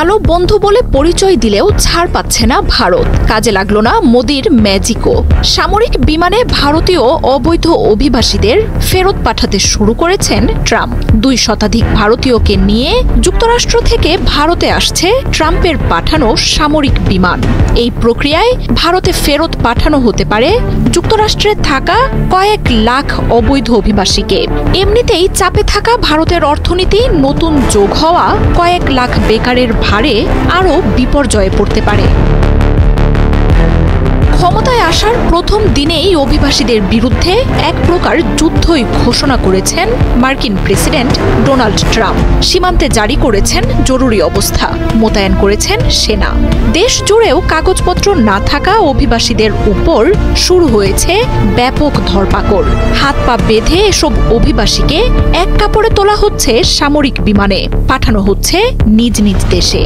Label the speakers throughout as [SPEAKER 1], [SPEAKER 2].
[SPEAKER 1] ভালো বন্ধু বলে পরিচয় দিলেও ছাড় পাচ্ছে না ভারত। কাজে লাগলো না মোদির ম্যাজিকও। সামরিক বিমানে ভারতীয় অবৈধ অভিবাসীদের ফেরত পাঠাতে শুরু করেছেন ট্রাম্প। 2 শতাধিক ভারতীয়কে নিয়ে যুক্তরাষ্ট্র থেকে ভারতে আসছে ট্রাম্পের পাঠানো সামরিক বিমান। এই প্রক্রিয়ায় ভারতে ফেরত পাঠানো হতে পারে যুক্তরাষ্ট্রে থাকা কয়েক লাখ অবৈধ অভিবাসীকে। এমনিতেই চাপে থাকা ভারতের অর্থনীতি নতুন যোগ হওয়া কয়েক লাখ বেকারের ভারে আরও বিপর্যয়ে পড়তে পারে। ক্ষমতায় আসার প্রথম দিনেই অভিবাসীদের বিরুদ্ধে এক প্রকার যুদ্ধই ঘোষণা করেছেন মার্কিন প্রেসিডেন্ট ডোনাল্ড ট্রাম্প। সীমান্তে জারি করেছেন জরুরি অবস্থা, মোতায়েন করেছেন সেনা। দেশ জুড়েও কাগজপত্র না থাকা অভিবাসীদের উপর শুরু হয়েছে ব্যাপক ধরপাকড়। হাত পা বেঁধে এসব অভিবাসীকে এক কাপড়ে তোলা হচ্ছে সামরিক বিমানে, পাঠানো হচ্ছে নিজ নিজ দেশে।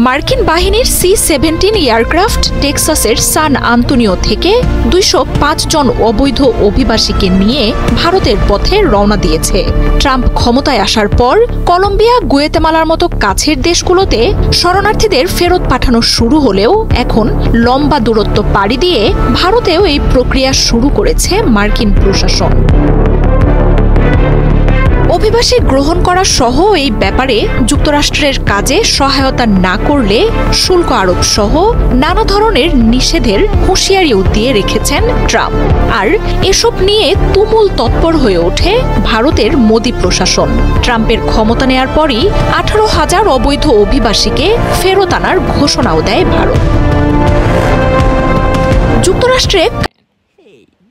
[SPEAKER 1] মার্কিন বাহিনীর C-17 এয়ারক্রাফট টেক্সাসের সান আন্তোনিও থেকে 205 জন অবৈধ অভিবাসীকে নিয়ে ভারতের পথে রওনা দিয়েছে। ট্রাম্প ক্ষমতায় আসার পর কলম্বিয়া, গুয়েতেমালার মতো কাছের দেশগুলোতে শরণার্থীদের ফেরত পাঠানো শুরু হলেও এখন লম্বা দূরত্ব পাড়ি দিয়ে ভারতেও এই প্রক্রিয়া শুরু করেছে মার্কিন প্রশাসন। অভিবাসী গ্রহণ করা সহ এই ব্যাপারে যুক্তরাষ্ট্রের কাজে সহায়তা না করলে শুল্ক আরোপ সহ নানা ধরনের নিষেধের হুঁশিয়ারিও দিয়ে রেখেছেন ট্রাম্প। আর এসব নিয়ে তুমুল তৎপর হয়ে ওঠে ভারতের মোদি প্রশাসন। ট্রাম্পের ক্ষমতা নেয়ার পরই 18,000 অবৈধ অভিবাসীকে ফেরত আনার ঘোষণাও দেয় ভারত। যুক্তরাষ্ট্রে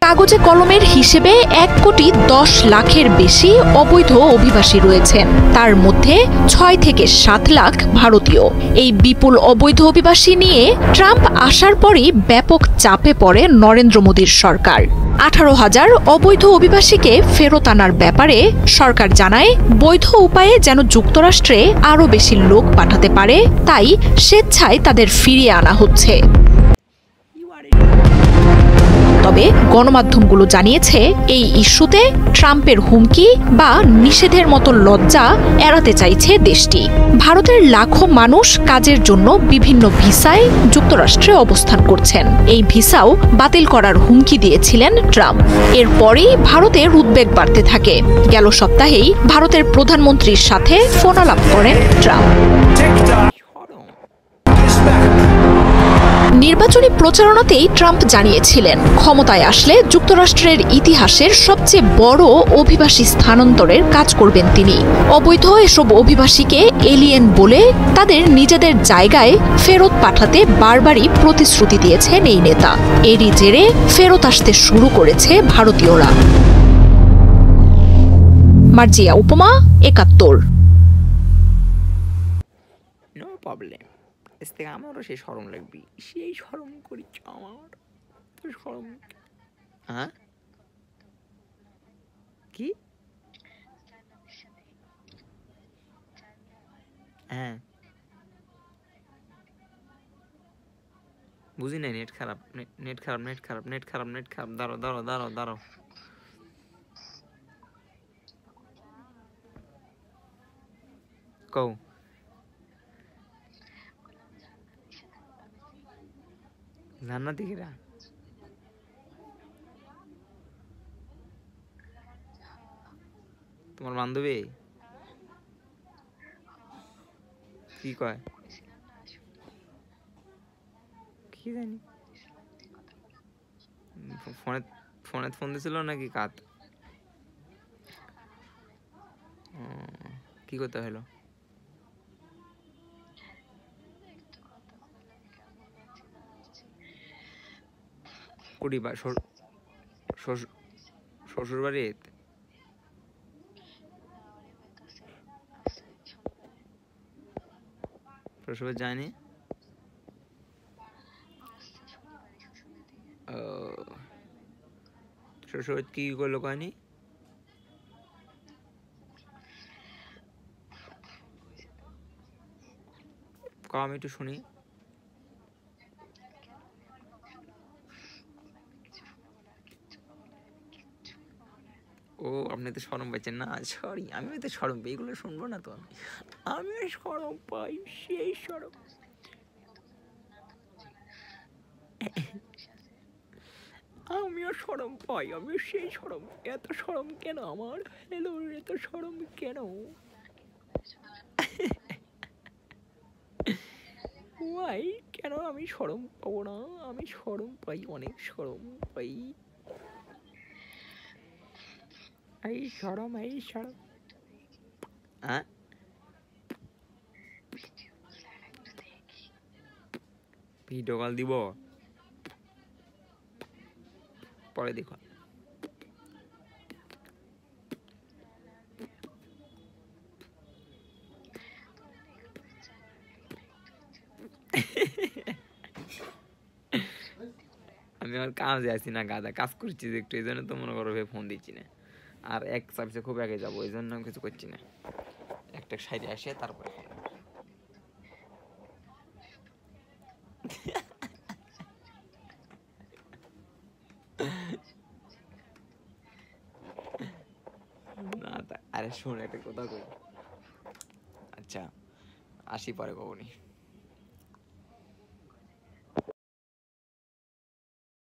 [SPEAKER 1] কাগজে কলমের হিসেবে 1,10 লাখের বেশি অবৈধ অভিবাসী রয়েছেন। তার মধ্যে 6 থেকে 7 লাখ ভারতীয়। এই বিপুল অবৈধ অভিবাসী নিয়ে ট্রাম্প আসার পরই ব্যাপক চাপে পড়ে নরেন্দ্র মোদীর সরকার। 18,000 অবৈধ অভিবাসীকে ফেরত আনার ব্যাপারে সরকার জানায়, বৈধ উপায়ে যেন যুক্তরাষ্ট্রে আরও বেশি লোক পাঠাতে পারে, তাই স্বেচ্ছায় তাদের ফিরিয়ে আনা হচ্ছে। তবে গণমাধ্যমগুলো জানিয়েছে, এই ইস্যুতে ট্রাম্পের হুমকি বা নিষেধের মতো লজ্জা এড়াতে চাইছে দেশটি। ভারতের লাখো মানুষ কাজের জন্য বিভিন্ন ভিসায় যুক্তরাষ্ট্রে অবস্থান করছেন। এই ভিসাও বাতিল করার হুমকি দিয়েছিলেন ট্রাম্প। এরপরই ভারতের উদ্বেগ বাড়তে থাকে। গেল সপ্তাহেই ভারতের প্রধানমন্ত্রীর সাথে ফোনালাপ করেন ট্রাম্প। নির্বাচনী প্রচারণাতেই ট্রাম্প জানিয়েছিলেন, ক্ষমতায় আসলে যুক্তরাষ্ট্রের ইতিহাসের সবচেয়ে বড় অভিবাসী স্থানান্তরের কাজ করবেন তিনি। অবৈধ এসব অভিবাসীকে এলিয়েন বলে তাদের নিজেদের জায়গায় ফেরত পাঠাতে বারবারই প্রতিশ্রুতি দিয়েছেন এই নেতা। এরই জেরে ফেরত আসতে শুরু করেছে ভারতীয়রা। মার্জিয়া উপমা, 71।
[SPEAKER 2] আমারও সেই শরম লাগবে, সেই শরম করি আমার শরম। হ্যাঁ কি? হ্যাঁ বুঝি নাই, নেট খারাপ, নেট খারাপ, নেট খারাপ, নেট খারাপ, নেট খারাপ। দাঁড়াও দাঁড়াও দাঁড়াও দাঁড়াও। কও জান্নাতি কিরা? তোমার বান্ধবী কি কয়? কি জানি, ফোনে ফোনে ফোন দিছিল নাকি কাত? কি করতে হলো? কুড়ি বা শ্বশুর বাড়িতে? শ্বশুর যায়নি? শ্বশুর কি করলো কয়নি? আমি একটু শুনি। ও আপনি তো শরম পাচ্ছেন না, সরি আমি তো শরম পাই, এগুলো শুনবো না তো আমিও শরম পাই, সেই শরম। আমিও শরম পাই, আমিও সেই শরম। এত শরম কেন আমার? হ্যালো, এত শরম কেন? ওয়াই, কেন আমি শরম পাবো না? আমি শরম পাই, অনেক শরম পাই। এই শরম, এই শরম। হ্যাঁ, ভিডিও কল দিব, পরে দেখো। আমি আমার কাজে আছি না, গাদা কাজ করছি যে একটু, এই জন্য তো মনে করো ফোন দিচ্ছি না। আর এক সার্ভিসে খুব আগে যাবো, এই জন্য কিছু করছি না, একটা সাইডে আসে তারপরে। না আরে শোন একটা কথা কই, আচ্ছা আসি পরে কখনই।